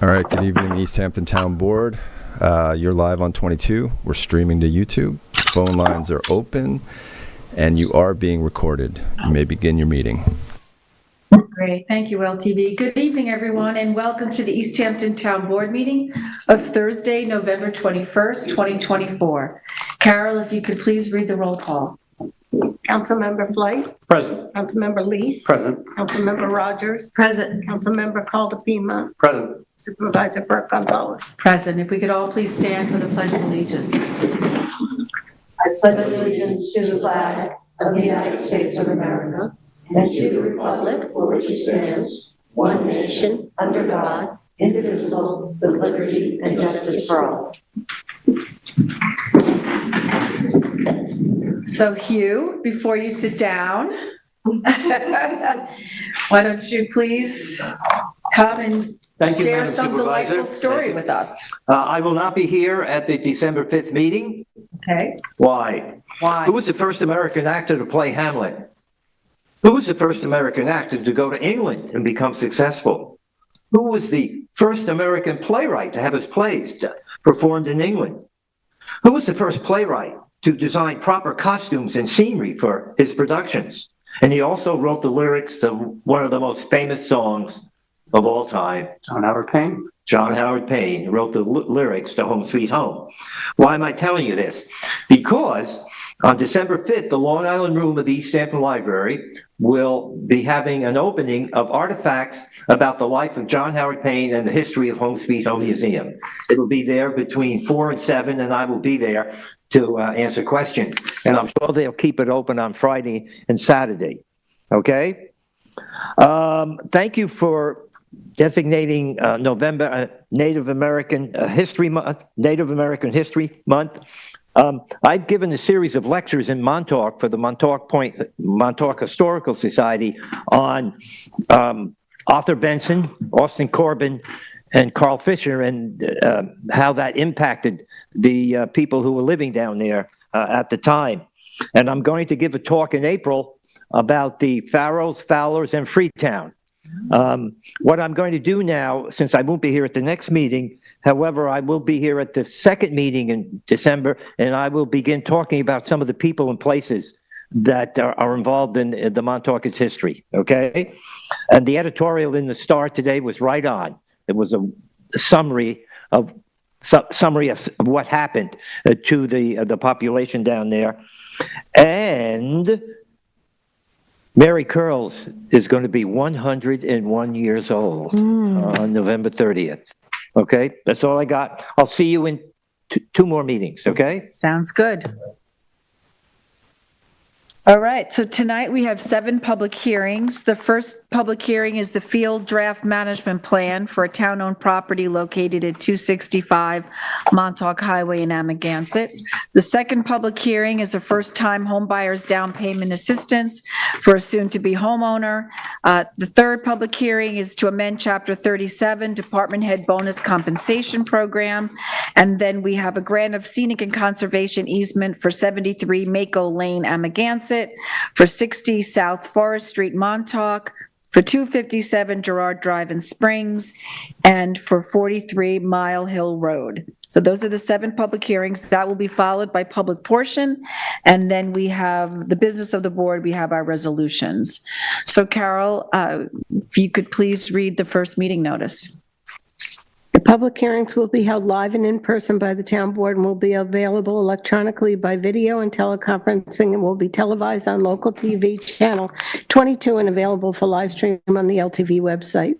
All right, good evening, East Hampton Town Board. You're live on 22. We're streaming to YouTube. Phone lines are open, and you are being recorded. You may begin your meeting. Great. Thank you, LTV. Good evening, everyone, and welcome to the East Hampton Town Board meeting of Thursday, November 21st, 2024. Carol, if you could please read the roll call. Councilmember Flight. Present. Councilmember Lees. Present. Councilmember Rogers. Present. Councilmember Caldapima. Present. Supervisor Burke Gonzalez. Present. If we could all please stand for the Pledge of Allegiance. I pledge allegiance to the flag of the United States of America and to the republic for which it stands, one nation, under God, indivisible, with liberty and justice for all. So Hugh, before you sit down, why don't you please come and Thank you, share Madam some Supervisor. delightful story with us. I will not be here at the December 5th meeting. Okay. Why? Why? Who was the first American actor to play Hamlet? Who was the first American actor to go to England and become successful? Who was the first American playwright to have his plays performed in England? Who was the first playwright to design proper costumes and scenery for his productions? And he also wrote the lyrics to one of the most famous songs of all time. John Howard Payne. John Howard Payne wrote the lyrics to Home Sweet Home. Why am I telling you this? Because on December 5th, the Long Island Room of the East Hampton Library will be having an opening of artifacts about the life of John Howard Payne and the history of Home Sweet Home Museum. It'll be there between 4 and 7, and I will be there to answer questions. And I'm sure they'll keep it open on Friday and Saturday. Okay? Thank you for designating November Native American History Month, Native American History Month. I've given a series of lectures in Montauk for the Montauk Historical Society on Arthur Benson, Austin Corbin, and Carl Fisher, and how that impacted the people who were living down there at the time. And I'm going to give a talk in April about the Farrows, Fowlers, and Freetown. What I'm going to do now, since I won't be here at the next meeting, however, I will be here at the second meeting in December, and I will begin talking about some of the people and places that are involved in the Montauk's history, okay? And the editorial in the Star today was right on. It was a summary of what happened to the population down there. And Mary Curls is going to be 101 years old on November 30th. Okay, that's all I got. I'll see you in two more meetings, okay? Sounds good. All right, so tonight we have 7 public hearings. The first public hearing is the Field Draft Management Plan for a town-owned property located at 265 Montauk Highway in Amagansett. The second public hearing is a first-time homebuyer's down payment assistance for a soon-to-be homeowner. The third public hearing is to amend Chapter 37, Department Head Bonus Compensation Program. And then we have a grant of scenic and conservation easement for 73 Mako Lane, Amagansett, for 60 South Forest Street, Montauk, for 257 Girard Drive in Springs, and for 43 Mile Hill Road. So those are the 7 public hearings. That will be followed by public portion, and then we have the business of the board, we have our resolutions. So Carol, if you could please read the first meeting notice. The public hearings will be held live and in person by the town board and will be available electronically by video and teleconferencing, and will be televised on local TV channel 22 and available for live stream on the LTV website.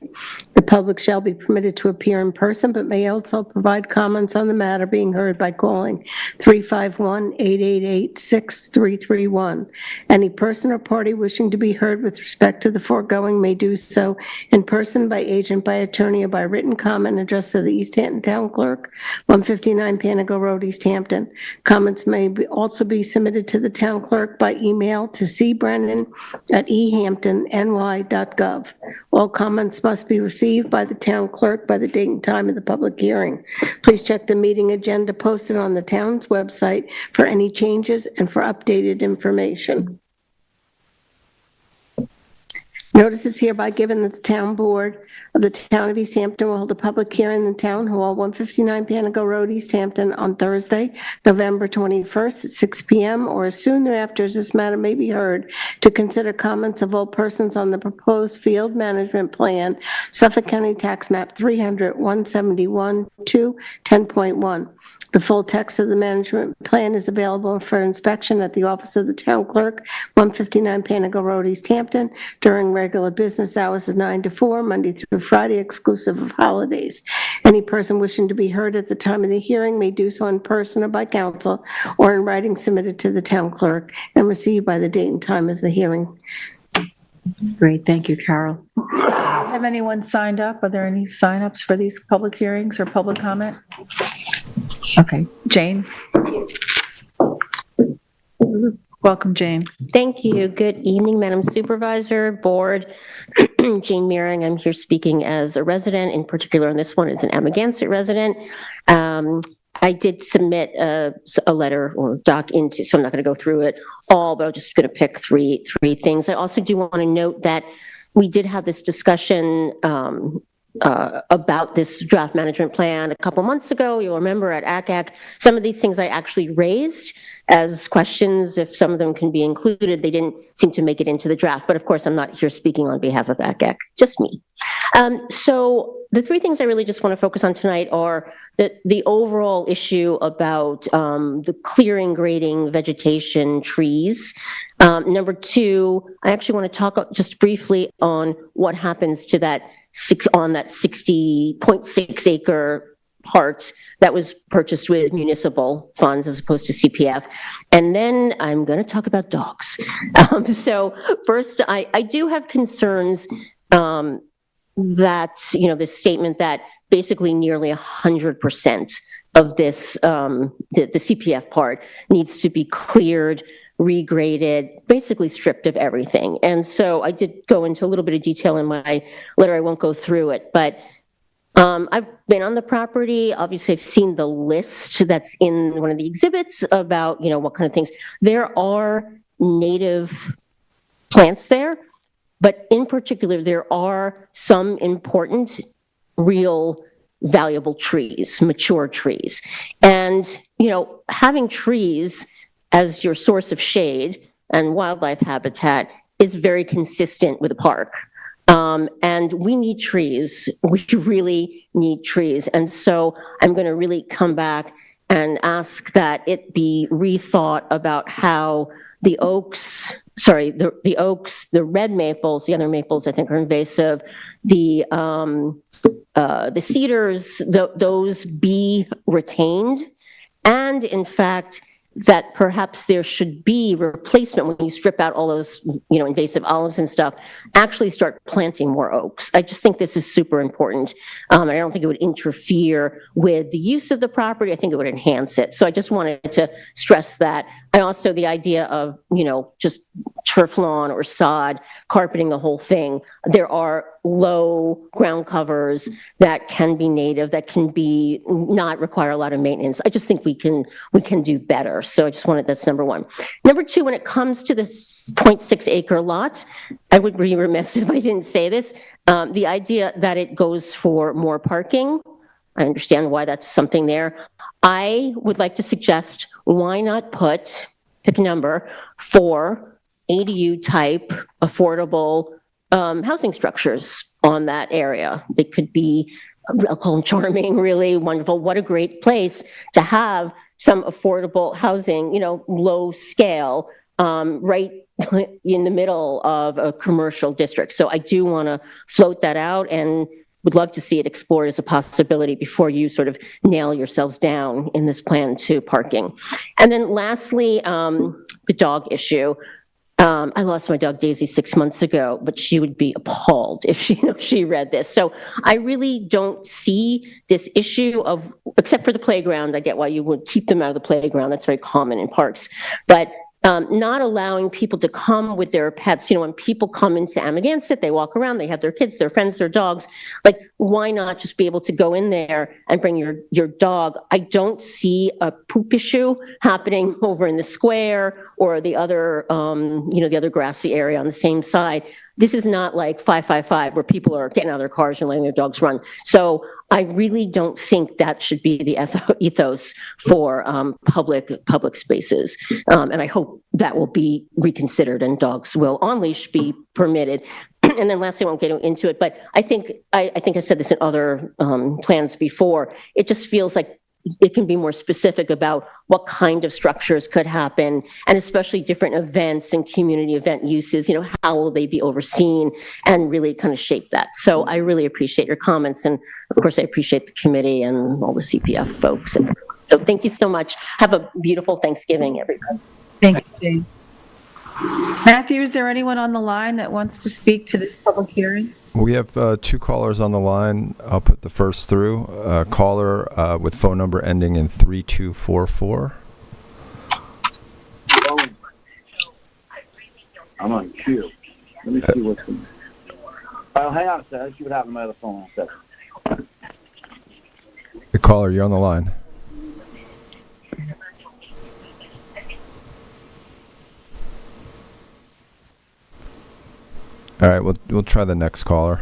The public shall be permitted to appear in person, but may also provide comments on the matter being heard by calling 351-888-6331. Any person or party wishing to be heard with respect to the foregoing may do so in person, by agent, by attorney, or by written comment addressed to the East Hampton Town Clerk, 159 Panago Road, East Hampton. Comments may also be submitted to the town clerk by email to cbrennan@ehamptonny.gov. All comments must be received by the town clerk by the date and time of the public hearing. Please check the meeting agenda posted on the town's website for any changes and for updated information. Notice is hereby given that the town board of the town of East Hampton will hold a public hearing in Town Hall, 159 Panago Road, East Hampton, on Thursday, November 21st at 6 PM or as soon thereafter as this matter may be heard, to consider comments of all persons on the proposed field management plan, Suffolk County Tax Map 300, 171 to 10.1. The full text of the management plan is available for inspection at the office of the town clerk, 159 Panago Road, East Hampton, during regular business hours of 9 to 4, Monday through Friday, exclusive of holidays. Any person wishing to be heard at the time of the hearing may do so in person or by counsel, or in writing submitted to the town clerk and received by the date and time of the hearing. Great, thank you, Carol. Have anyone signed up? Are there any signups for these public hearings or public comment? Okay, Jane? Welcome, Jane. Thank you. Good evening, Madam Supervisor, Board. Jane Meering, I'm here speaking as a resident, in particular on this one as an Amagansett resident. I did submit a letter or doc into, so I'm not going to go through it all, but I'm just going to pick three things. I also do want to note that we did have this discussion about this draft management plan a couple months ago. You'll remember at ACAC, some of these things I actually raised as questions. If some of them can be included, they didn't seem to make it into the draft. But of course, I'm not here speaking on behalf of ACAC, just me. So the three things I really just want to focus on tonight are the overall issue about the clearing, grading, vegetation, trees. Number two, I actually want to talk just briefly on what happens to that 60.6 acre part that was purchased with municipal funds as opposed to CPF. And then I'm going to talk about dogs. So first, I do have concerns that, this statement that basically nearly 100% of this, the CPF part needs to be cleared, regraded, basically stripped of everything. And so I did go into a little bit of detail in my letter. I won't go through it, but I've been on the property. Obviously, I've seen the list that's in one of the exhibits about, what kind of things. There are native plants there, but in particular, there are some important, real, valuable trees, mature trees. And, having trees as your source of shade and wildlife habitat is very consistent with the park. And we need trees. We really need trees. And so I'm going to really come back and ask that it be rethought about how the oaks, the red maples, the other maples I think are invasive, the cedars, those be retained. And in fact, that perhaps there should be replacement when you strip out all those, invasive olives and stuff, actually start planting more oaks. I just think this is super important. And I don't think it would interfere with the use of the property. I think it would enhance it. So I just wanted to stress that. I also, the idea of, just turf lawn or sod, carpeting the whole thing. There are low ground covers that can be native, that can be not require a lot of maintenance. I just think we can do better. So I just wanted, that's number one. Number two, when it comes to this 0.6 acre lot, I would be remiss if I didn't say this. The idea that it goes for more parking, I understand why that's something there. I would like to suggest, why not pick a number for ADU type affordable housing structures on that area. It could be, I'll call them charming, really wonderful. What a great place to have some affordable housing, low scale, right in the middle of a commercial district. So I do want to float that out and would love to see it explored as a possibility before you sort of nail yourselves down in this plan to parking. And then lastly, the dog issue. I lost my dog Daisy 6 months ago, but she would be appalled if she read this. So I really don't see this issue of, except for the playground. I get why you would keep them out of the playground. That's very common in parks. But not allowing people to come with their pets. When people come into Amagansett, they walk around, they have their kids, their friends, their dogs. Like, why not just be able to go in there and bring your dog? I don't see a poop issue happening over in the square or the other, the other grassy area on the same side. this is not like 555 where people are getting out of their cars and letting their dogs run. So I really don't think that should be the ethos for public spaces. And I hope that will be reconsidered and dogs will on leash be permitted. And then lastly, I won't get into it, but I think I said this in other plans before. It just feels like it can be more specific about what kind of structures could happen, and especially different events and community event uses, how will they be overseen, and really kind of shape that. So I really appreciate your comments. And of course, I appreciate the committee and all the CPF folks. And so thank you so much. Have a beautiful Thanksgiving, everybody. Thank you, Jane. Matthew, is there anyone on the line that wants to speak to this public hearing? We have two callers on the line. I'll put the first through. Caller with phone number ending in 3244. I'm on queue. Let me see what's in there. Hang on a second. Let's see what happened to my other phone. The caller, you're on the line. All right, we'll try the next caller.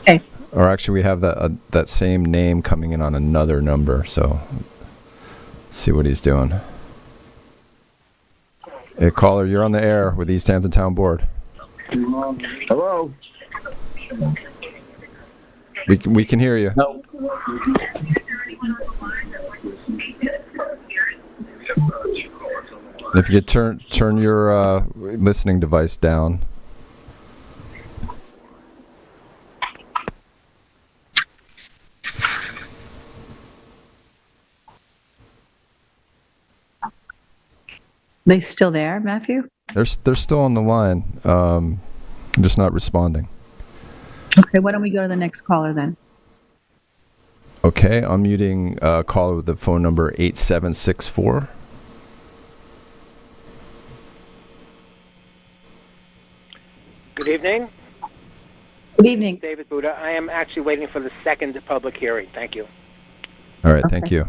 Okay. Or actually, we have that same name coming in on another number, so see what he's doing. Hey, caller, you're on the air with East Hampton Town Board. Hello? We can hear you. No. If you could turn your listening device down. They still there, Matthew? They're still on the line, just not responding. Okay, why don't we go to the next caller then? Okay, I'm muting caller with the phone number 8764. Good evening. Good evening. David Buddha. I am actually waiting for the second public hearing. Thank you. All right, thank you.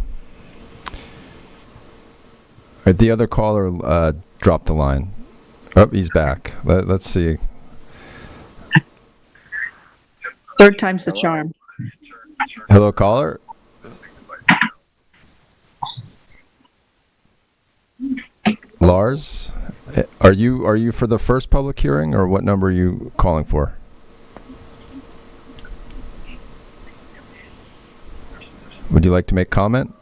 All right, the other caller dropped the line. Oh, he's back. Let's see. Third time's the charm. Hello, caller. Lars, are you for the first public hearing, or what number are you calling for? Would you like to make comment?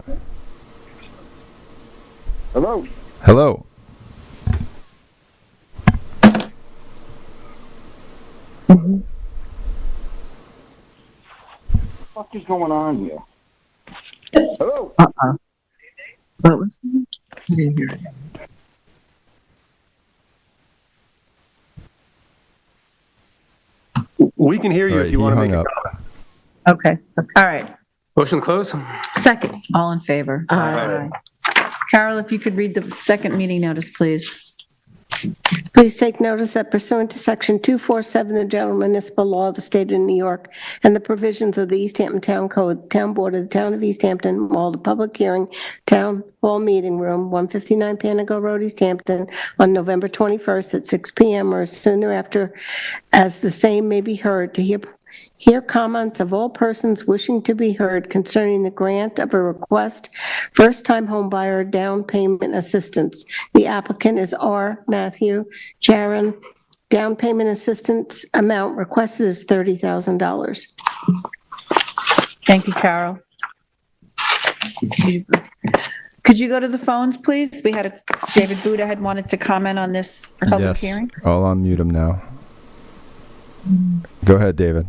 Hello? Hello. What is going on here? Hello? What was that? I didn't hear it. We can hear you All right, if you he want to hung make up. a comment. Okay, all right. Motion to close? Second. All in favor? Aye. Carol, if you could read the second meeting notice, please. Please take notice that pursuant to Section 247 of the General Municipal Law of the State of New York and the provisions of the East Hampton Town Code, Town Board of the Town of East Hampton will hold a public hearing, Town Hall Meeting Room, 159 Panago Road, East Hampton, on November 21st at 6 p.m. or soon thereafter, as the same may be heard, to hear comments of all persons wishing to be heard concerning the grant of a request first-time homebuyer down payment assistance. The applicant is R. Matthew Jaron. Down payment assistance amount requested is $30,000. Thank you, Carol. Could you go to the phones, please? We had David Buddha had wanted to comment on this public Yes, hearing. I'll unmute him now. Go ahead, David.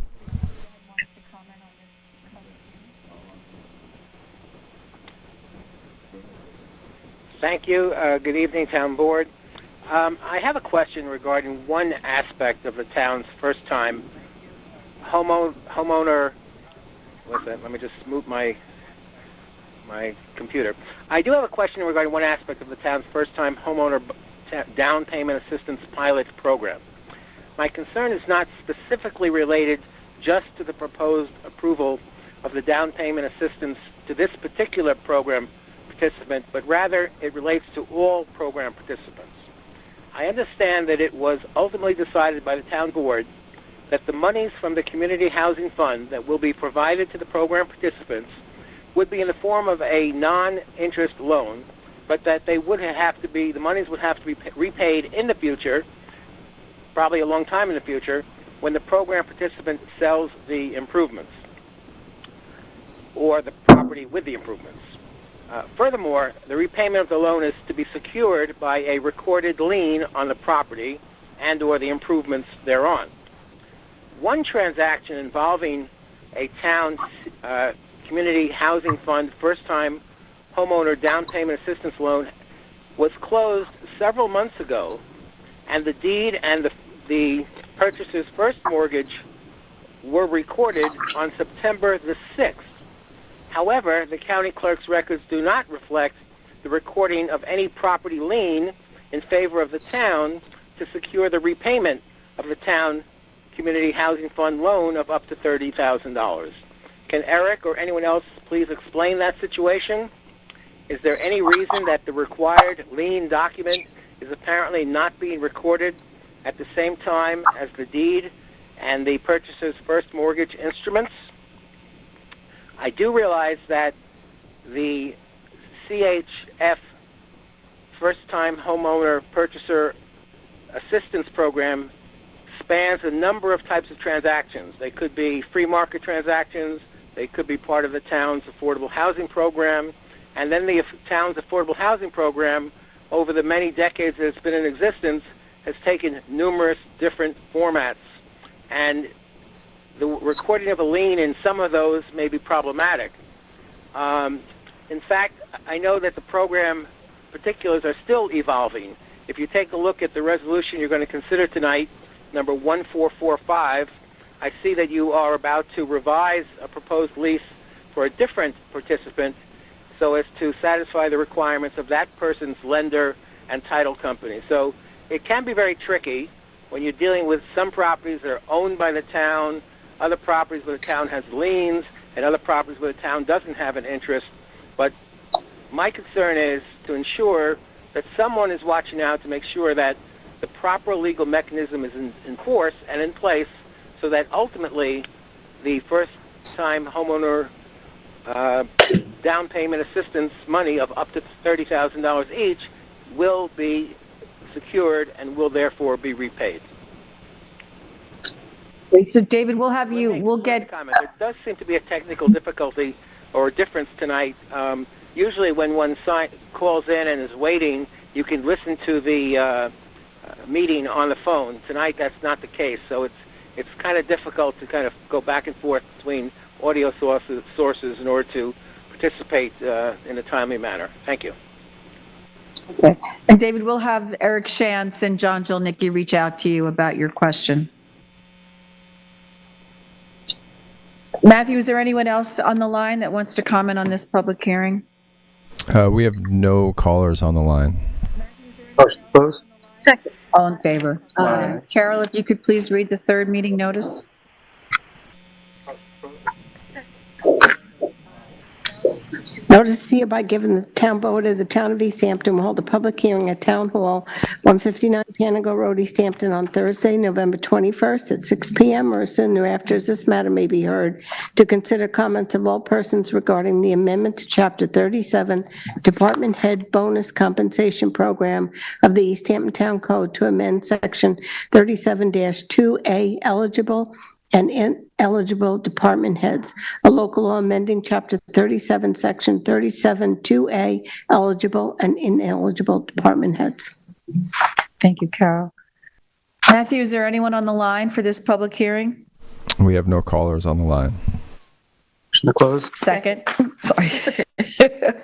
Thank you. Good evening, Town Board. I have a question regarding one aspect of the town's first-time homeowner. What's that? Let me just move my computer. I do have a question regarding one aspect of the town's first-time homeowner down payment assistance pilot program. My concern is not specifically related just to the proposed approval of the down payment assistance to this particular program participant, but rather it relates to all program participants. I understand that it was ultimately decided by the town board that the monies from the community housing fund that will be provided to the program participants would be in the form of a non-interest loan, but that the monies would have to be repaid in the future, probably a long time in the future, when the program participant sells the improvements or the property with the improvements. Furthermore, the repayment of the loan is to be secured by a recorded lien on the property and or the improvements thereon. One transaction involving a town community housing fund first-time homeowner down payment assistance loan was closed several months ago, and the deed and the purchaser's first mortgage were recorded on September the 6th. However, the county clerk's records do not reflect the recording of any property lien in favor of the town to secure the repayment of the town community housing fund loan of up to $30,000. Can Eric or anyone else please explain that situation? Is there any reason that the required lien document is apparently not being recorded at the same time as the deed and the purchaser's first mortgage instruments? I do realize that the CHF First-Time Homeowner Purchaser Assistance Program spans a number of types of transactions. They could be free market transactions, they could be part of the town's affordable housing program, and then the town's affordable housing program, over the many decades that it's been in existence, has taken numerous different formats. And the recording of a lien in some of those may be problematic. In fact, I know that the program particulars are still evolving. If you take a look at the resolution you're going to consider tonight, number 1445, I see that you are about to revise a proposed lease for a different participant so as to satisfy the requirements of that person's lender and title company. So it can be very tricky when you're dealing with some properties that are owned by the town, other properties where the town has liens, and other properties where the town doesn't have an interest. But my concern is to ensure that someone is watching out to make sure that the proper legal mechanism is in force and in place so that ultimately the first-time homeowner down payment assistance money of up to $30,000 each will be secured and will therefore be repaid. So David, we'll get, Comment. There does seem to be a technical difficulty or a difference tonight. Usually when one calls in and is waiting, you can listen to the meeting on the phone. Tonight that's not the case, so it's kind of difficult to kind of go back and forth between audio sources in order to participate in a timely manner. Thank you. okay. And David, we'll have Eric Shantz and John Jolnicki reach out to you about your question. Matthew, is there anyone else on the line that wants to comment on this public hearing? We have no callers on the line. Motion to close? Second. All in favor? Aye. Carol, if you could please read the third meeting notice. Notice hereby given the town board of the town of East Hampton will hold a public hearing at Town Hall, 159 Panago Road, East Hampton, on Thursday, November 21st at 6 p.m. or as soon thereafter as this matter may be heard, to consider comments of all persons regarding the amendment to Chapter 37, Department Head Bonus Compensation Program of the East Hampton Town Code to amend Section 37-2A eligible and ineligible department heads, a local law amending Chapter 37, Section 37-2A, eligible and ineligible department heads. Thank you, Carol. Matthew, is there anyone on the line for this public hearing? We have no callers on the line. Motion to close? Second. Sorry.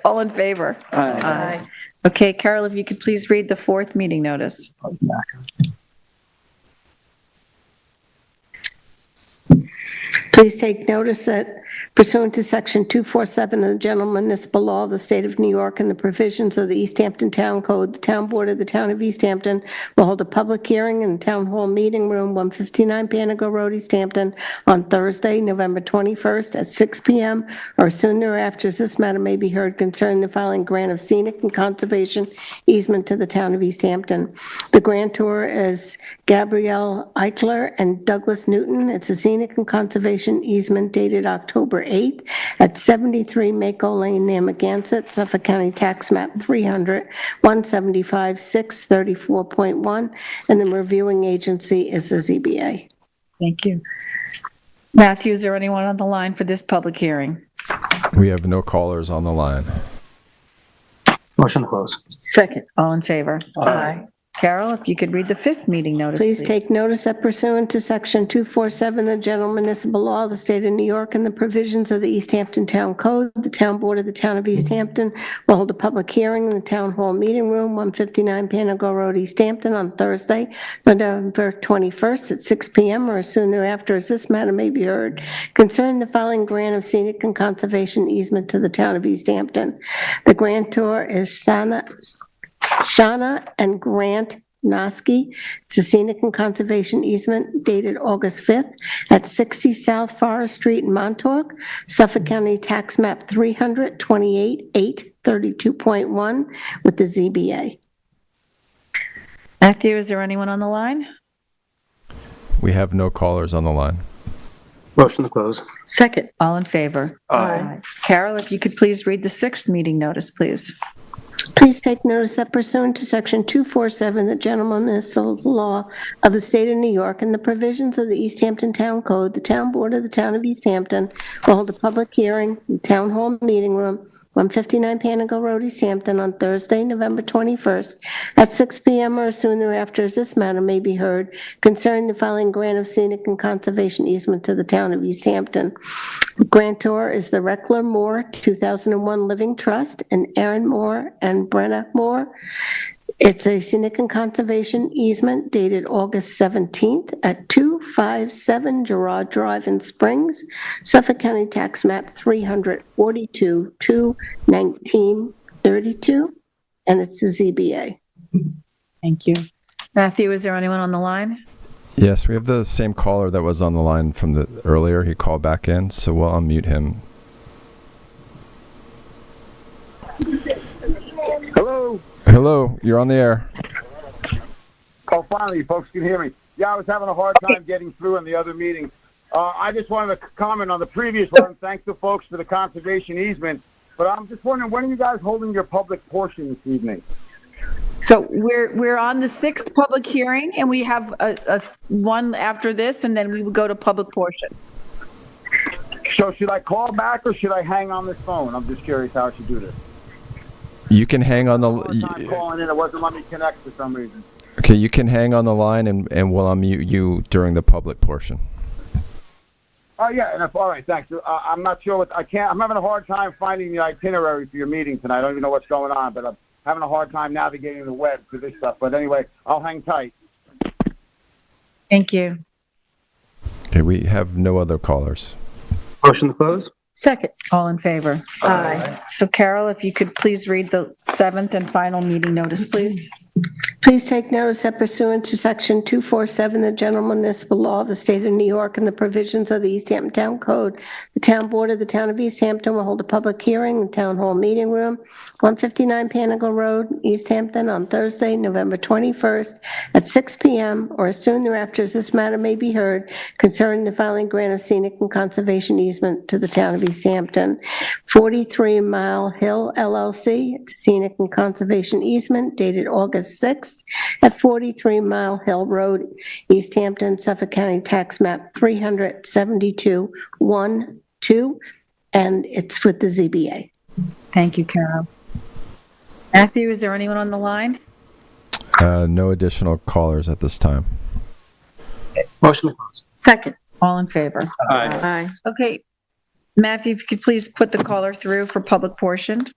All in favor? Aye. Okay, Carol, if you could please read the fourth meeting notice. Please take notice that pursuant to Section 247 of the General Municipal Law of the State of New York and the provisions of the East Hampton Town Code, the Town Board of the Town of East Hampton will hold a public hearing in the Town Hall Meeting Room, 159 Panago Road, East Hampton, on Thursday, November 21st at 6 p.m. or soon thereafter, as this matter may be heard concerning the filing grant of scenic and conservation easement to the Town of East Hampton. The grantor is Gabrielle Eichler and Douglas Newton. It's a scenic and conservation easement dated October 8th at 73 Mako Lane, Narragansett, Suffolk County Tax Map 300, 175, 634.1, and the reviewing agency is the ZBA. Thank you. Matthew, is there anyone on the line for this public hearing? We have no callers on the line. Motion to close. Second. All in favor? Aye. Carol, if you could read the fifth meeting notice, please. Please take notice that pursuant to Section 247 of the General Municipal Law of the State of New York and the provisions of the East Hampton Town Code, the Town Board of the Town of East Hampton will hold a public hearing in the Town Hall Meeting Room, 159 Panago Road, East Hampton, on Thursday, November 21st at 6 p.m. or as soon thereafter, as this matter may be heard, concerning the filing grant of scenic and conservation easement to the Town of East Hampton. The grantor is Shana and Grant Noski. It's a scenic and conservation easement dated August 5th at 60 South Forest Street in Montauk, Suffolk County Tax Map 300, 28-832.1 with the ZBA. Matthew, is there anyone on the line? We have no callers on the line. Motion to close. Second. All in favor? Aye. Carol, if you could please read the sixth meeting notice, please. Please take notice that pursuant to Section 247, the General Municipal Law of the State of New York and the provisions of the East Hampton Town Code, the Town Board of the Town of East Hampton will hold a public hearing in the Town Hall Meeting Room, 159 Panago Road, East Hampton, on Thursday, November 21st at 6 p.m. or soon thereafter, as this matter may be heard, concerning the filing grant of scenic and conservation easement to the Town of East Hampton. The grantor is the Reckler Moore 2001 Living Trust and Aaron Moore and Brenna Moore. It's a scenic and conservation easement dated August 17th at 257 Gerard Drive in Springs, Suffolk County Tax Map 342-21932, and it's the ZBA. Thank you. Matthew, is there anyone on the line? Yes, we have the same caller that was on the line from the earlier. He called back in, so we'll unmute him. Hello. Hello, you're on the air. Oh, finally, you folks can hear me. Yeah, I was having a hard time getting through in the other meeting. I just wanted to comment on the previous one. Thanks to folks for the conservation easement. But I'm just wondering, when are you guys holding your public portion this evening? So we're on the sixth public hearing, and we have a one after this, and then we will go to public portion. So should I call back or should I hang on this phone? I'm just curious how I should do this. You can hang on Hard time calling in. It wasn't letting me connect for some reason. Okay, you can hang on the line and we'll unmute you during the public portion. Oh, yeah, and all right, thanks. I'm not sure what, I'm having a hard time finding the itinerary for your meeting tonight. I don't even know what's going on, but I'm having a hard time navigating the web for this stuff. But anyway, I'll hang tight. Thank you. Okay, we have no other callers. Motion to close? Second. All in favor? Aye. So Carol, if you could please read the seventh and final meeting notice, please. Please take notice that pursuant to Section 247, the General Municipal Law of the State of New York and the provisions of the East Hampton Town Code, the Town Board of the Town of East Hampton will hold a public hearing in the Town Hall Meeting Room, 159 Panago Road, East Hampton, on Thursday, November 21st at 6 p.m. or as soon thereafter, as this matter may be heard, concerning the filing grant of scenic and conservation easement to the Town of East Hampton. 43 Mile Hill LLC, it's a scenic and conservation easement dated August 6th at 43 Mile Hill Road, East Hampton, Suffolk County Tax Map 372-12, and it's with the ZBA. Thank you, Carol. Matthew, is there anyone on the line? No additional callers at this time. Motion to close. Second. All in favor? Aye. Okay. Matthew, if you could please put the caller through for public portion.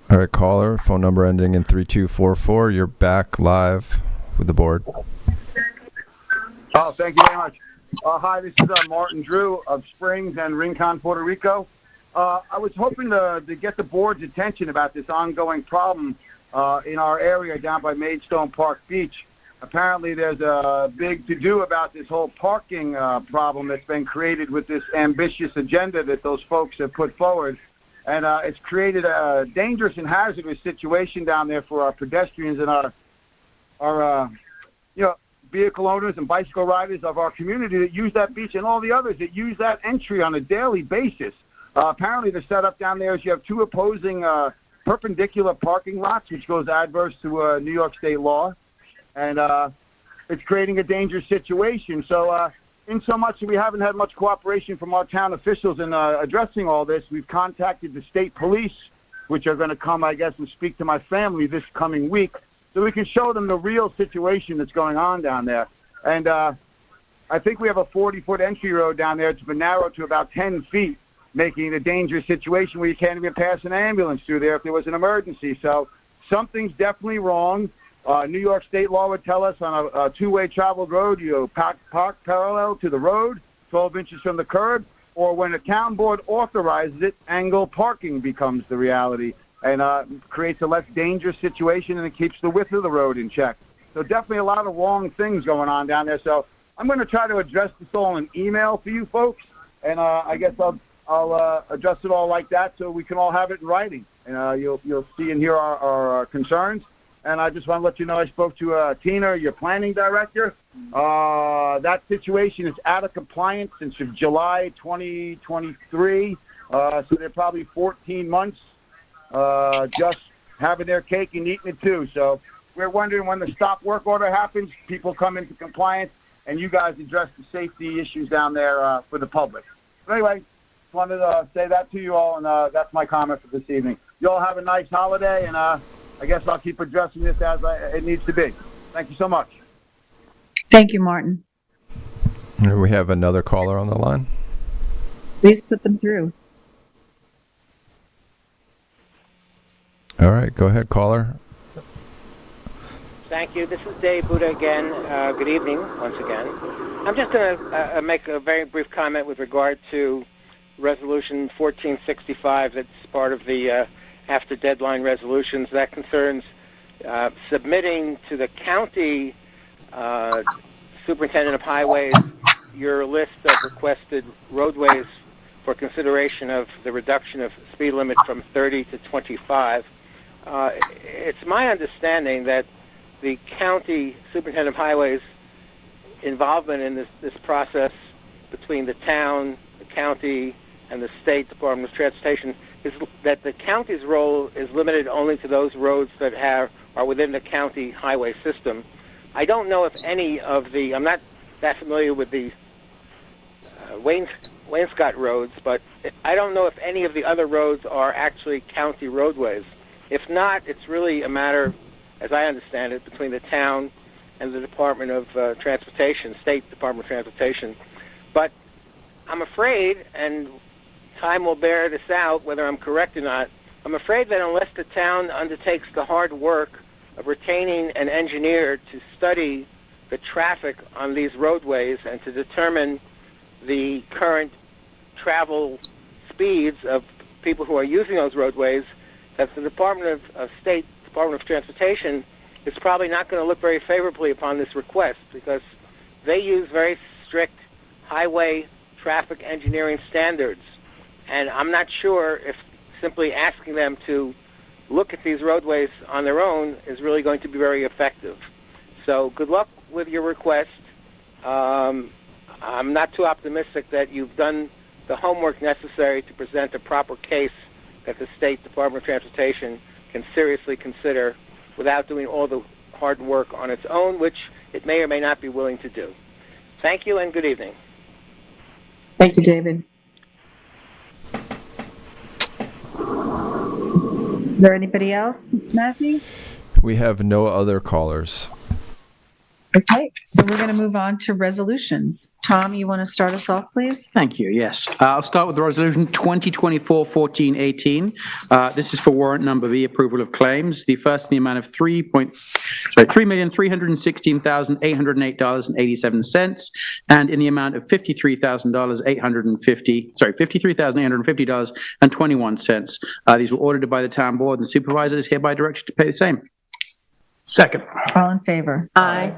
All right, caller, phone number ending in 3244. You're back live with the board. Oh, thank you very much. Hi, this is Martin Drew of Springs and Rincon, Puerto Rico. I was hoping to get the board's attention about this ongoing problem in our area down by Maidstone Park Beach. Apparently, there's a big to-do about this whole parking problem that's been created with this ambitious agenda that those folks have put forward. And it's created a dangerous and hazardous situation down there for our pedestrians and our vehicle owners and bicycle riders of our community that use that beach, and all the others that use that entry on a daily basis. Apparently, the setup down there is you have two opposing perpendicular parking lots, which goes adverse to New York state law, and it's creating a dangerous situation. So, in so much that we haven't had much cooperation from our town officials in addressing all this, we've contacted the state police, which are going to come, I guess, and speak to my family this coming week, so we can show them the real situation that's going on down there. And I think we have a 40-foot entry road down there. It's been narrowed to about 10 feet, making it a dangerous situation where you can't even pass an ambulance through there if there was an emergency. So something's definitely wrong. New York state law would tell us on a two-way traveled road, you park parallel to the road, 12 inches from the curb, or when a town board authorizes it, angle parking becomes the reality, and creates a less dangerous situation, and it keeps the width of the road in check. So definitely a lot of wrong things going on down there. So I'm going to try to address this all in email for you folks, and I guess I'll address it all like that so we can all have it in writing, and you'll see and hear our concerns. And I just want to let you know I spoke to Tina, your planning director. That situation is out of compliance since July 2023, so they're probably 14 months just having their cake and eating it too. So we're wondering when the stop work order happens, people come into compliance, and you guys address the safety issues down there for the public. But anyway, just wanted to say that to you all, and that's my comment for this evening. You all have a nice holiday, and I guess I'll keep addressing this as it needs to be. Thank you so much. Thank you, Martin. We have another caller on the line. Please put them through. All right, go ahead, caller. Thank you. This is Dave Buddha again. Good evening, once again. I'm just going to make a very brief comment with regard to Resolution 1465 that's part of the after deadline resolutions. That concerns submitting to the county superintendent of highways your list of requested roadways for consideration of the reduction of speed limit from 30 to 25. It's my understanding that the county superintendent of highways involvement in this process between the town, the county, and the State Department of Transportation is that the county's role is limited only to those roads that are within the county highway system. I don't know if any of the, I'm not that familiar with the Wainscott roads, but I don't know if any of the other roads are actually county roadways. If not, it's really a matter, as I understand it, between the town and the Department of Transportation, State Department of Transportation. But I'm afraid, and time will bear this out, whether I'm correct or not, I'm afraid that unless the town undertakes the hard work of retaining an engineer to study the traffic on these roadways and to determine the current travel speeds of people who are using those roadways, that the Department of State Department of Transportation is probably not going to look very favorably upon this request, because they use very strict highway traffic engineering standards. And I'm not sure if simply asking them to look at these roadways on their own is really going to be very effective. So good luck with your request. I'm not too optimistic that you've done the homework necessary to present a proper case that the State Department of Transportation can seriously consider without doing all the hard work on its own, which it may or may not be willing to do. Thank you and good evening. Thank you, David. Is there anybody else, Matthew? We have no other callers. Okay, so we're going to move on to resolutions. Tom, you want to start us off, please? Thank you, yes. I'll start with the resolution 2024-1418. This is for warrant number B, approval of claims. The first in the amount of $3,316,808.87, and in the amount of $53,850.21. These were audited by the town board, and the supervisor is hereby directed to pay the same. Second. All in favor? Aye.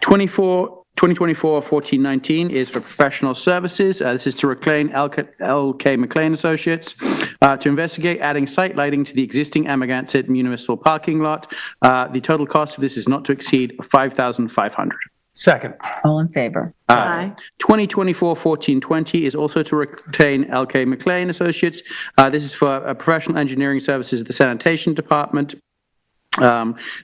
2024-1419 is for professional services. This is to reclaim LK McLean Associates to investigate adding site lighting to the existing Amagansett municipal parking lot. The total cost of this is not to exceed $5,500. Second. All in favor? Aye. 2024-1420 is also to retain LK McLean Associates. This is for professional engineering services at the sanitation department.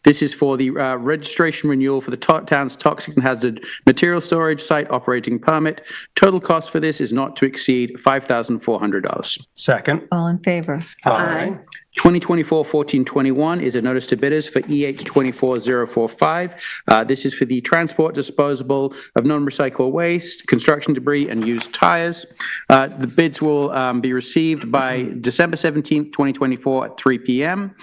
This is for the registration renewal for the town's toxic and hazard material storage site operating permit. Total cost for this is not to exceed $5,400. Second. All in favor? Aye. 2024-1421 is a notice to bidders for EH 24045. This is for the transport, disposal of non-recyclable waste, construction debris, and used tires. The bids will be received by December 17th, 2024 at 3 p.m.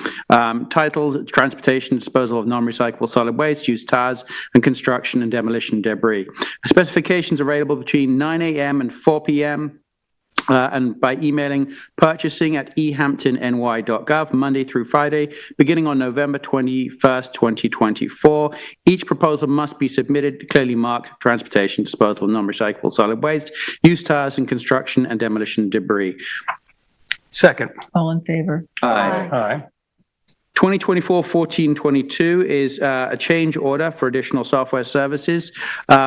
Titled Transportation, Disposal of Non-Recyclable Solid Waste, Used Tires, and Construction and Demolition Debris. Specifications available between 9 a.m. and 4 p.m. And by emailing purchasing@ehamptony.gov Monday through Friday, beginning on November 21st, 2024. Each proposal must be submitted clearly marked transportation, disposal of non-recyclable solid waste, used tires, and construction and demolition debris. Second. All in favor? Aye. 2024-1422 is a change order for additional software services,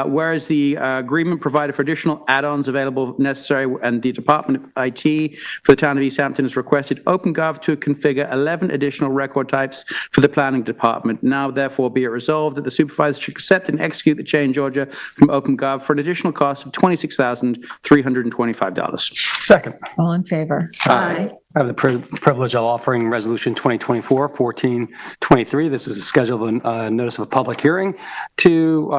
whereas the agreement provided for additional add-ons available if necessary, and the Department of IT for the town of East Hampton has requested OpenGov to configure 11 additional record types for the planning department. Now, therefore, be it resolved that the supervisor should accept and execute the change order from OpenGov for an additional cost of $26,325. Second. All in favor? Aye. I have the privilege of offering Resolution 2024-1423. This is a schedule of a notice of a public hearing to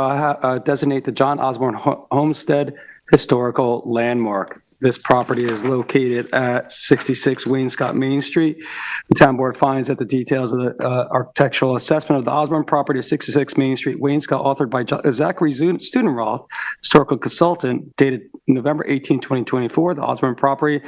designate the John Osborne Homestead Historical Landmark. This property is located at 66 Wainscott Main Street. The town board finds that the details of the architectural assessment of the Osborne property at 66 Main Street, Wainscott, authored by Zachary Studenroth, historical consultant, dated November 18, 2024. The Osborne property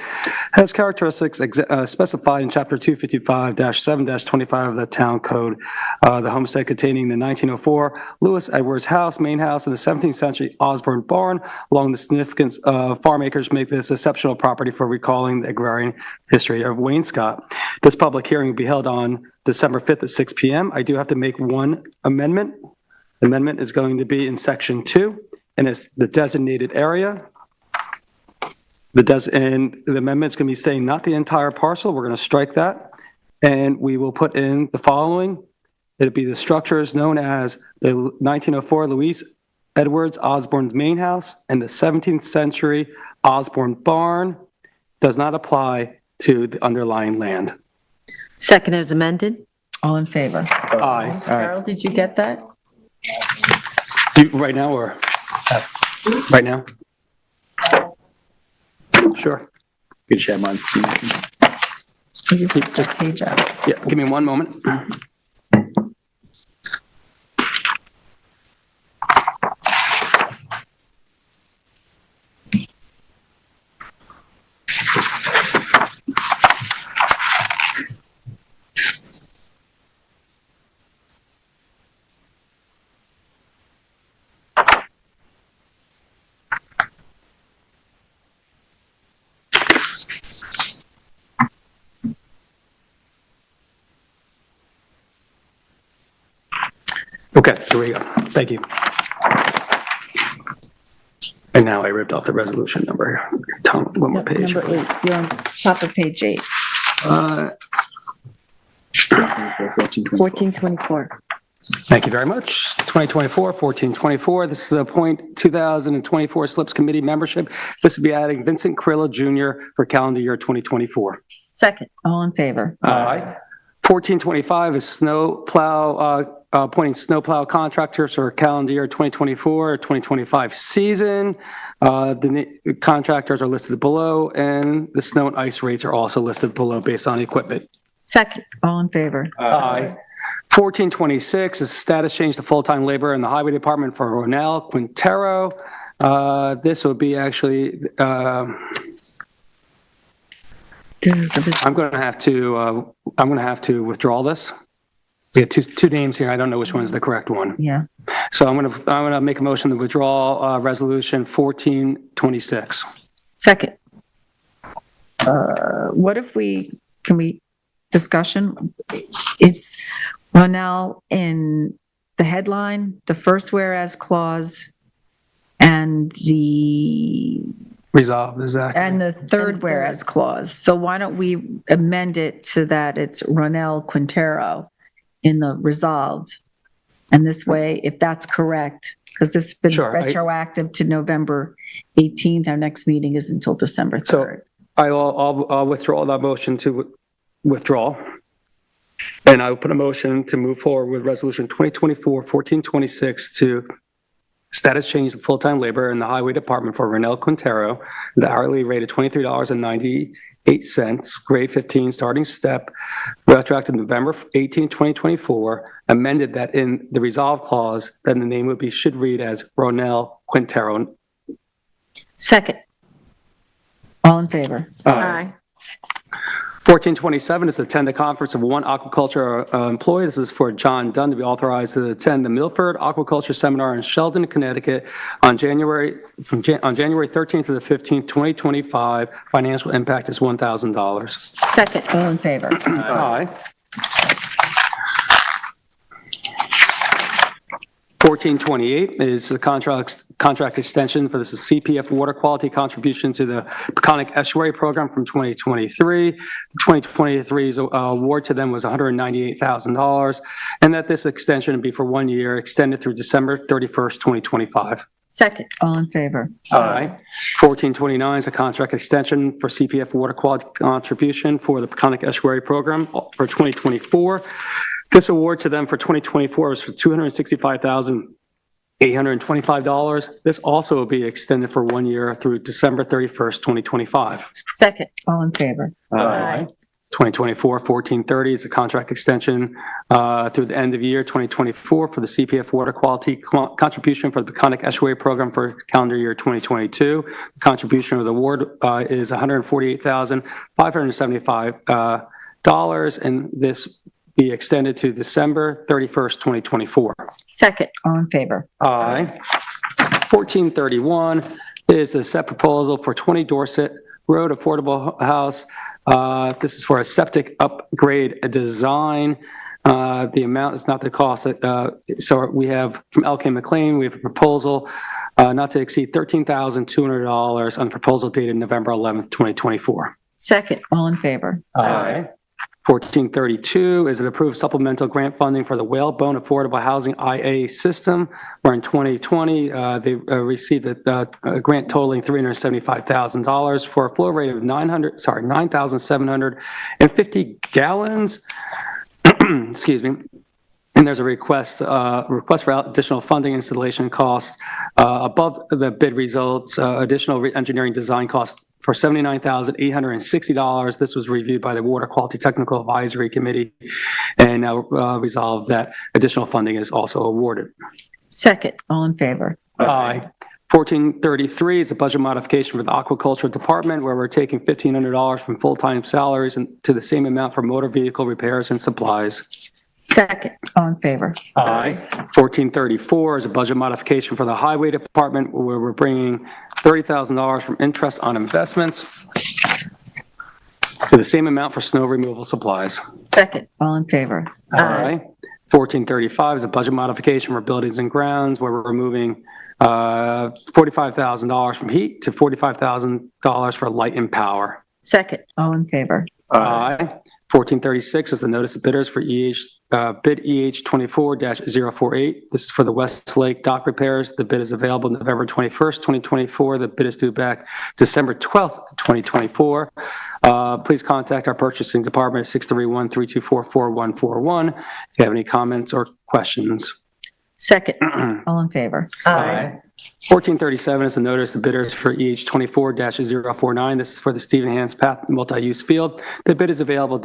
has characteristics specified in Chapter 255-7-25 of the Town Code. The homestead containing the 1904 Lewis Edwards house, main house, and the 17th century Osborne barn, along the significance of farm acres, make this exceptional property for recalling the agrarian history of Wainscott. This public hearing will be held on December 5th at 6 p.m. I do have to make one amendment. The amendment is going to be in Section 2, and it's the designated area. And the amendment's going to be saying not the entire parcel. We're going to strike that, and we will put in the following. It'll be the structures known as the 1904 Louise Edwards Osborne's main house and the 17th century Osborne barn. Does not apply to the underlying land. Second as amended. All in favor? Aye. Carol, did you get that? Right now or? Right now? Sure. You can share mine. You just that page out. Yeah, give me one moment. Okay, here we go. Thank you. And now I ripped off the resolution number. Tom, one more page. Number 8, you're on top of page 8. 1424. Thank you very much. 2024-1424. This is appoint 2024 Slips Committee membership. This will be adding Vincent Carrillo Jr. for calendar year 2024. Second. All in favor? Aye. 1425 is snow plow appointing snowplow contractors for calendar year 2024 or 2025 season. The contractors are listed below, and the snow and ice rates are also listed below based on equipment. Second. All in favor? Aye. 1426 is status change to full-time labor in the Highway Department for Ronell Quintero. This will be actually, I'm going to have to withdraw this. We have two names here. I don't know which one's the correct one. Yeah. So I'm going to make a motion to withdraw resolution 1426. Second. What if can we, discussion? It's Ronell in the headline, the first whereas clause, and the Resolved, exactly. And the third whereas clause. So why don't we amend it to that it's Ronell Quintero in the resolved? And this way, if that's correct, because this has been Sure, retroactive to November 18th, our next meeting is until December 3rd. I'll withdraw that motion to withdraw. And I will put a motion to move forward with resolution 2024-1426 to status change to full-time labor in the Highway Department for Ronell Quintero, the hourly rate of $23.98, grade 15, starting step, retroactive November 18, 2024, amended that in the resolve clause, then the name should read as Ronell Quintero. Second. All in favor? Aye. 1427 is to attend the conference of one aquaculture employee. This is for John Dunn to be authorized to attend the Milford Aquaculture Seminar in Sheldon, Connecticut on January 13th to the 15th, 2025. Financial impact is $1,000. Second. All in favor? Aye. 1428 is the contract extension for this is CPF water quality contribution to the Peconic Estuary Program from 2023. The 2023's award to them was $198,000, and that this extension would be for 1 year, extended through December 31st, 2025. Second. All in favor? Aye. 1429 is a contract extension for CPF water quality contribution for the Peconic Estuary Program for 2024. This award to them for 2024 was for $265,825. This also will be extended for 1 year through December 31st, 2025. Second. All in favor? Aye. 2024-1430 is a contract extension through the end of year 2024 for the CPF water quality contribution for the Peconic Estuary Program for calendar year 2022. The contribution of the award is $148,575, and this be extended to December 31st, 2024. Second. All in favor? Aye. 1431 is the set proposal for 20 Dorset Road Affordable House. This is for a septic upgrade design. The amount is not the cost. So we have from LK McLean, we have a proposal not to exceed $13,200 on the proposal dated November 11th, 2024. Second. All in favor? Aye. 1432 is an approved supplemental grant funding for the Whalebone Affordable Housing IA system, where in 2020, they received a grant totaling $375,000 for a flow rate of 9,750 gallons. Excuse me. And there's a request for additional funding installation costs above the bid results, additional engineering design costs for $79,860. This was reviewed by the Water Quality Technical Advisory Committee and resolved that additional funding is also awarded. Second. All in favor? Aye. 1433 is a budget modification for the Aquaculture Department, where we're taking $1,500 from full-time salaries and to the same amount for motor vehicle repairs and supplies. Second. All in favor? Aye. 1434 is a budget modification for the Highway Department, where we're bringing $30,000 from interest on investments to the same amount for snow removal supplies. Second. All in favor? Aye. 1435 is a budget modification for buildings and grounds, where we're removing $45,000 from heat to $45,000 for light and power. Second. All in favor? Aye. 1436 is the notice of bidders for bid EH 24-048. This is for the Westlake dock repairs. The bid is available November 21st, 2024. The bid is due back December 12th, 2024. Please contact our purchasing department at 631-324-4141. If you have any comments or questions? Second. All in favor? Aye. 1437 is a notice of bidders for EH 24-049. This is for the Stephen Hans Path multi-use field. The bid is available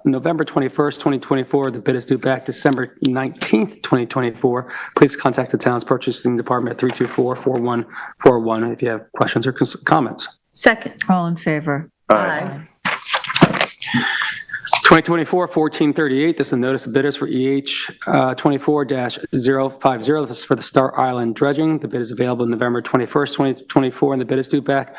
November 21st, 2024. The bid is due back December 19th, 2024. Please contact the town's purchasing department at 324-4141 if you have questions or comments. Second. All in favor? Aye. 2024-1438, this is a notice of bidders for EH 24-050. This is for the Star Island dredging. The bid is available November 21st, 2024, and the bid is due back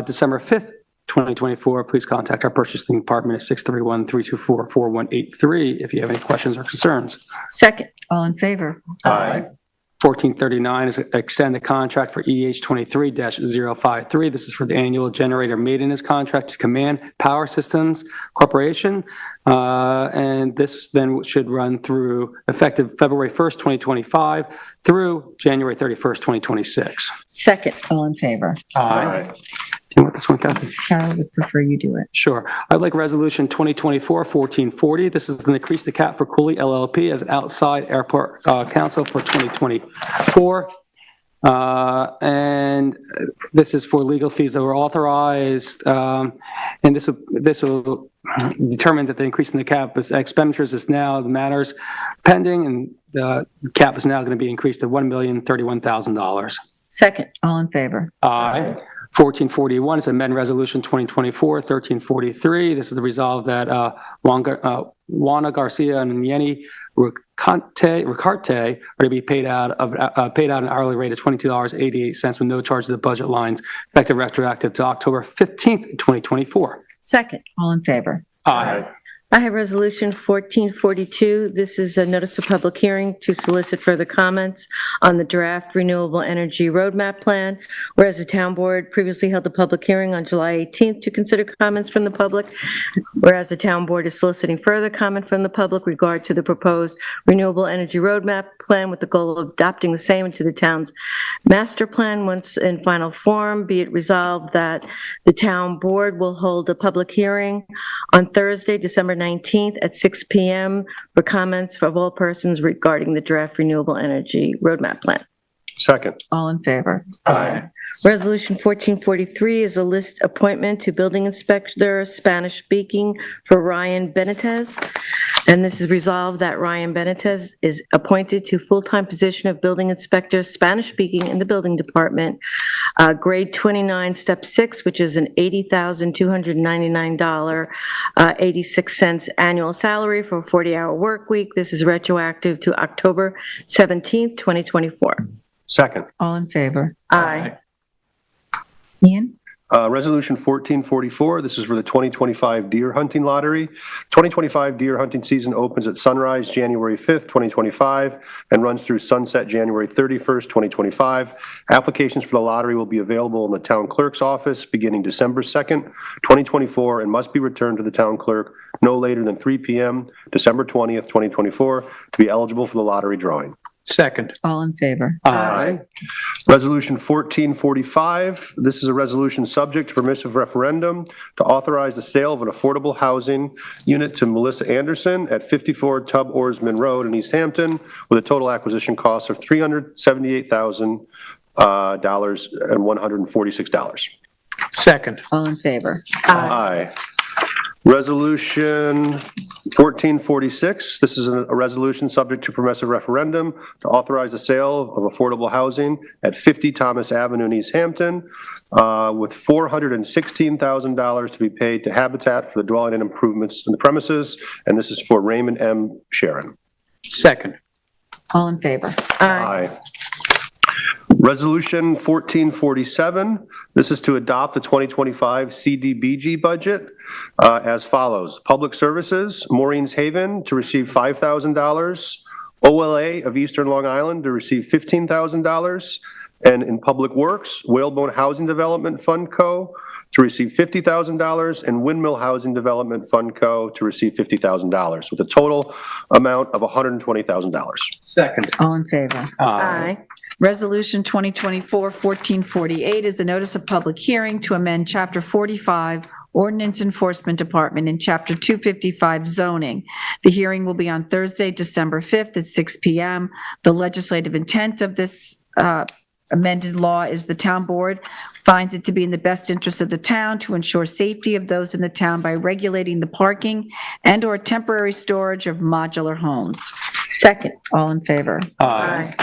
December 5th, 2024. Please contact our purchasing department at 631-324-4183 if you have any questions or concerns. Second. All in favor? Aye. 1439 is extend the contract for EH 23-053. This is for the annual generator maintenance contract to Command Power Systems Corporation. And this then should run through effective February 1st, 2025 through January 31st, 2026. Second. All in favor? Aye. Do you want this one, Kathy? Carol would prefer you do it. Sure. I'd like Resolution 2024-1440. This is to increase the cap for Cooley LLP as an outside airport counsel for 2024. And this is for legal fees that were authorized. And this will determine that the increase in the cap is expenditures is now the matters pending, and the cap is now going to be increased to $1,031,000. Second. All in favor? Aye. 1441 is amend Resolution 2024-1343. This is the resolve that Juana Garcia and Yenny Ricarte are to be paid out an hourly rate of $22.88 with no charge to the budget lines, effective retroactive to October 15th, 2024. Second. All in favor? Aye. I have Resolution 1442. This is a notice of public hearing to solicit further comments on the draft renewable energy roadmap plan. Whereas the town board previously held a public hearing on July 18th to consider comments from the public. Whereas the town board is soliciting further comment from the public regard to the proposed renewable energy roadmap plan with the goal of adopting the same into the town's master plan once in final form. Be it resolved that the town board will hold a public hearing on Thursday, December 19th at 6 p.m. for comments of all persons regarding the draft renewable energy roadmap plan. Second. All in favor? Aye. Resolution 1443 is a list appointment to building inspector, Spanish speaking, for Ryan Benitez. And this is resolved that Ryan Benitez is appointed to full-time position of building inspector, Spanish speaking in the building department, grade 29, step 6, which is an $80,299, 86 cents annual salary for a 40-hour work week. This is retroactive to October 17th, 2024. Second. All in favor? Aye. Ian? Resolution 1444, this is for the 2025 deer hunting lottery. 2025 deer hunting season opens at sunrise January 5th, 2025, and runs through sunset January 31st, 2025. Applications for the lottery will be available in the town clerk's office beginning December 2nd, 2024, and must be returned to the town clerk no later than 3 p.m. December 20th, 2024, to be eligible for the lottery drawing. Second. All in favor? Aye. Resolution 1445, this is a resolution subject to permissive referendum to authorize the sale of an affordable housing unit to Melissa Anderson at 54 Tub Oarsman Road in East Hampton with a total acquisition cost of $378,146. Second. All in favor? Aye. Resolution 1446, this is a resolution subject to permissive referendum to authorize the sale of affordable housing at 50 Thomas Avenue in East Hampton with $416,000 to be paid to Habitat for the dwelling and improvements in the premises, and this is for Raymond M. Sharon. Second. All in favor? Aye. Resolution 1447, this is to adopt the 2025 CDBG budget as follows. Public Services, Maureen's Haven to receive $5,000, OLA of Eastern Long Island to receive $15,000, and in Public Works, Whalebone Housing Development Fund Co. to receive $50,000, and Windmill Housing Development Fund Co. to receive $50,000, with a total amount of $120,000. Second. All in favor? Aye. Resolution 2024-1448 is a notice of public hearing to amend Chapter 45, Ordinance Enforcement Department in Chapter 255 zoning. The hearing will be on Thursday, December 5th at 6 p.m. The legislative intent of this amended law is the town board finds it to be in the best interest of the town to ensure safety of those in the town by regulating the parking and/or temporary storage of modular homes. Second. All in favor? Aye.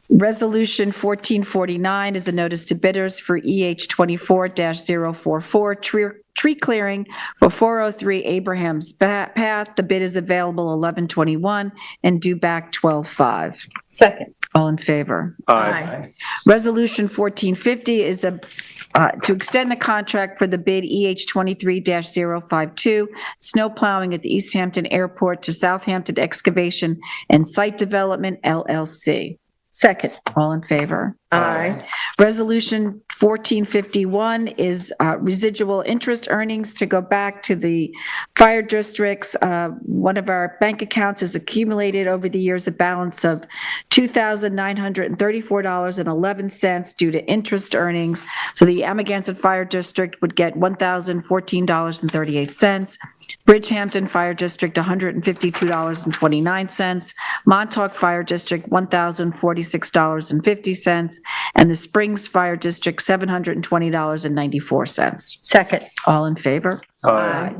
Resolution 1449 is the notice to bidders for EH 24-044 tree clearing for 403 Abraham's Path. The bid is available 11/21 and due back 12/5. Second. All in favor? Aye. Resolution 1450 is to extend the contract for the bid EH 23-052, snow plowing at the East Hampton Airport to Southampton Excavation and Site Development, LLC. Second. All in favor? Aye. Resolution 1451 is residual interest earnings to go back to the fire districts. One of our bank accounts has accumulated over the years a balance of $2,934.11 due to interest earnings. So the Amagansett Fire District would get $1,014.38. Bridgehampton Fire District, $152.29. Montauk Fire District, $1,046.50. And the Springs Fire District, $720.94. Second. All in favor? Aye.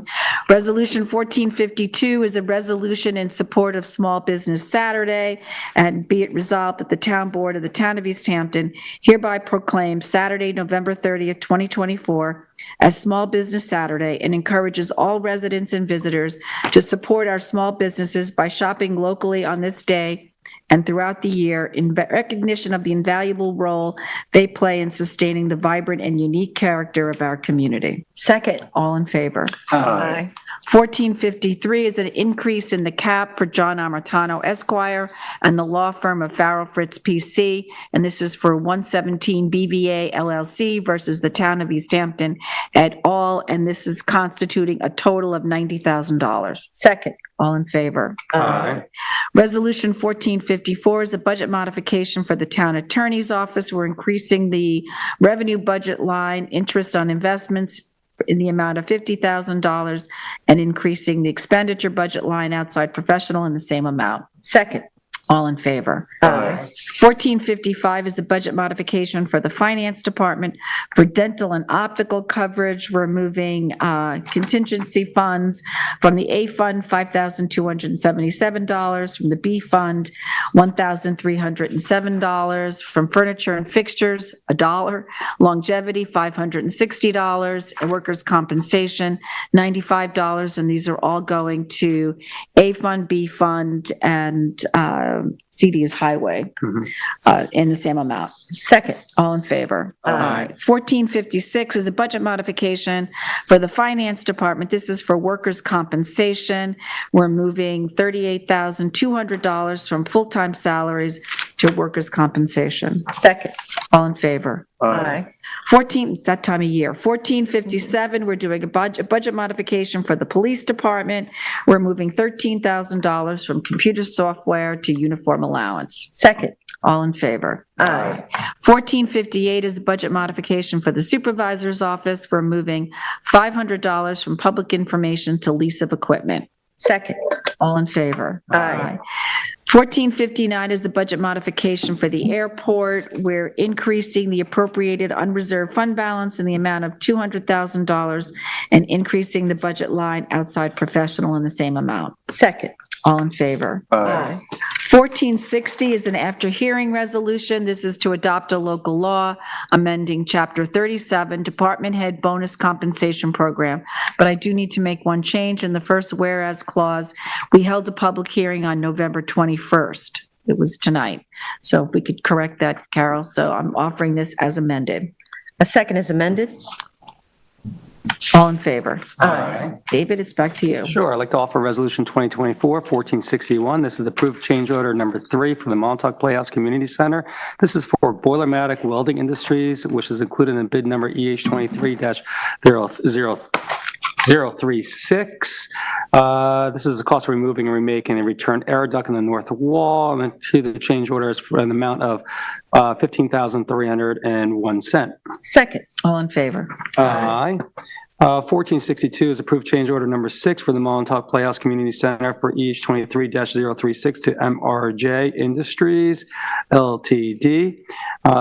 Resolution 1452 is a resolution in support of Small Business Saturday, and be it resolved that the Town Board of the Town of East Hampton hereby proclaims Saturday, November 30th, 2024 as Small Business Saturday and encourages all residents and visitors to support our small businesses by shopping locally on this day and throughout the year in recognition of the invaluable role they play in sustaining the vibrant and unique character of our community. Second. All in favor? Aye. 1453 is an increase in the cap for John Amartano Esquire and the law firm of Farrell Fritz PC, and this is for 117 BVA LLC versus the Town of East Hampton et al., and this is constituting a total of $90,000. Second. All in favor? Aye. Resolution 1454 is a budget modification for the town attorney's office. We're increasing the revenue budget line, interest on investments in the amount of $50,000 and increasing the expenditure budget line outside professional in the same amount. Second. All in favor? Aye. 1455 is a budget modification for the Finance Department for dental and optical coverage. We're moving contingency funds from the A Fund, $5,277, from the B Fund, $1,307, from furniture and fixtures, $1, longevity, $560, and workers' compensation, $95, and these are all going to A Fund, B Fund, and CD is highway in the same amount. Second. All in favor? Aye. 1456 is a budget modification for the Finance Department. This is for workers' compensation. We're moving $38,200 from full-time salaries to workers' compensation. Second. All in favor? Aye. 14, it's that time of year. 1457, we're doing a budget modification for the police department. We're moving $13,000 from computer software to uniform allowance. Second. All in favor? Aye. 1458 is a budget modification for the supervisor's office. We're moving $500 from public information to lease of equipment. Second. All in favor? Aye. 1459 is a budget modification for the airport. We're increasing the appropriated unreserved fund balance in the amount of $200,000 and increasing the budget line outside professional in the same amount. Second. All in favor? Aye. 1460 is an after hearing resolution. This is to adopt a local law amending Chapter 37, Department Head Bonus Compensation Program. But I do need to make one change in the first whereas clause. We held a public hearing on November 21st. It was tonight. So if we could correct that, Carol. So I'm offering this as amended. A second is amended. All in favor? Aye. David, it's back to you. Sure, I'd like to offer Resolution 2024-1461. This is approved change order number 3 for the Montauk Playhouse Community Center. This is for Boilermatic Welding Industries, which is included in bid number EH23-036. This is the cost of removing and remaking a return air duct in the north wall, and to the change order is for an amount of $15,301. Second. All in favor? Aye. 1462 is approved change order number 6 for the Montauk Playhouse Community Center for EH23-036 to MRJ Industries Ltd.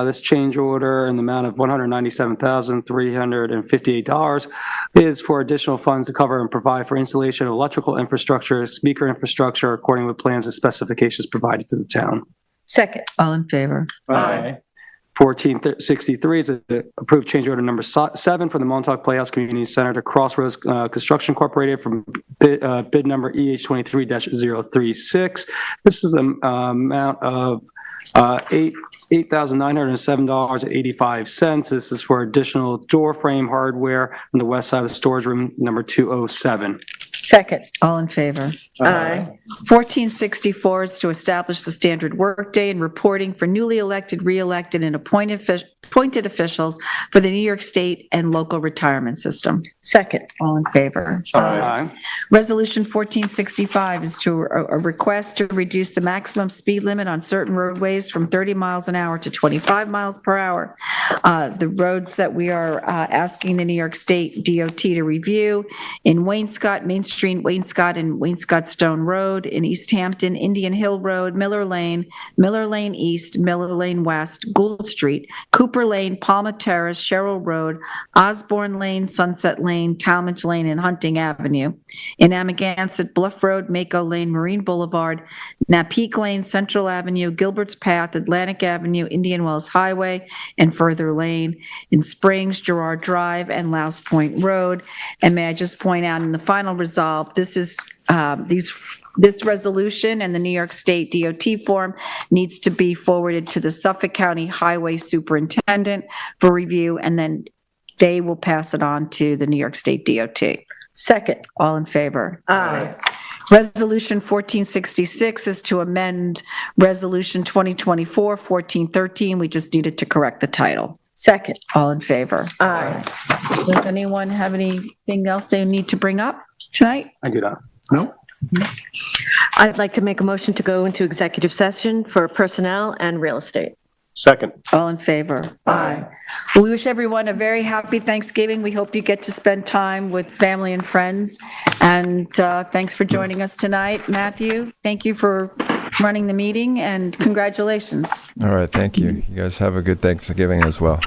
This change order in the amount of $197,358 is for additional funds to cover and provide for installation of electrical infrastructure, speaker infrastructure, according with plans and specifications provided to the town. Second. All in favor? Aye. 1463 is approved change order number 7 for the Montauk Playhouse Community Center to Crossroads Construction Incorporated from bid number EH23-036. This is an amount of $8,907.85. This is for additional door frame hardware on the west side of the storage room number 207. Second. All in favor? Aye. 1464 is to establish the standard workday and reporting for newly elected, re-elected, and appointed officials for the New York State and local retirement system. Second. All in favor? Aye. Resolution 1465 is to a request to reduce the maximum speed limit on certain roadways from 30 miles an hour to 25 miles per hour. The roads that we are asking the New York State DOT to review in Wainscott, Main Street, Wainscott, and Wainscott Stone Road, in East Hampton, Indian Hill Road, Miller Lane East, Miller Lane West, Gould Street, Cooper Lane, Palmer Terrace, Sherrill Road, Osborne Lane, Sunset Lane, Talmadge Lane, and Hunting Avenue. In Amagansett, Bluff Road, Mako Lane, Marine Boulevard, Napeak Lane, Central Avenue, Gilbert's Path, Atlantic Avenue, Indian Wells Highway, and Further Lane. In Springs, Girard Drive, and Louse Point Road. And may I just point out in the final resolve, this is this resolution and the New York State DOT form needs to be forwarded to the Suffolk County Highway Superintendent for review, and then they will pass it on to the New York State DOT. Second. All in favor? Aye. Resolution 1466 is to amend Resolution 2024-1413. We just needed to correct the title. Second. All in favor? Aye. Does anyone have anything else they need to bring up tonight? I do not. I'd like to make a motion to go into executive session for personnel and real estate. Second. All in favor? Aye. Well, we wish everyone a very happy Thanksgiving. We hope you get to spend time with family and friends. And thanks for joining us tonight. Matthew, thank you for running the meeting, and congratulations. All right, thank you. You guys have a good Thanksgiving as well.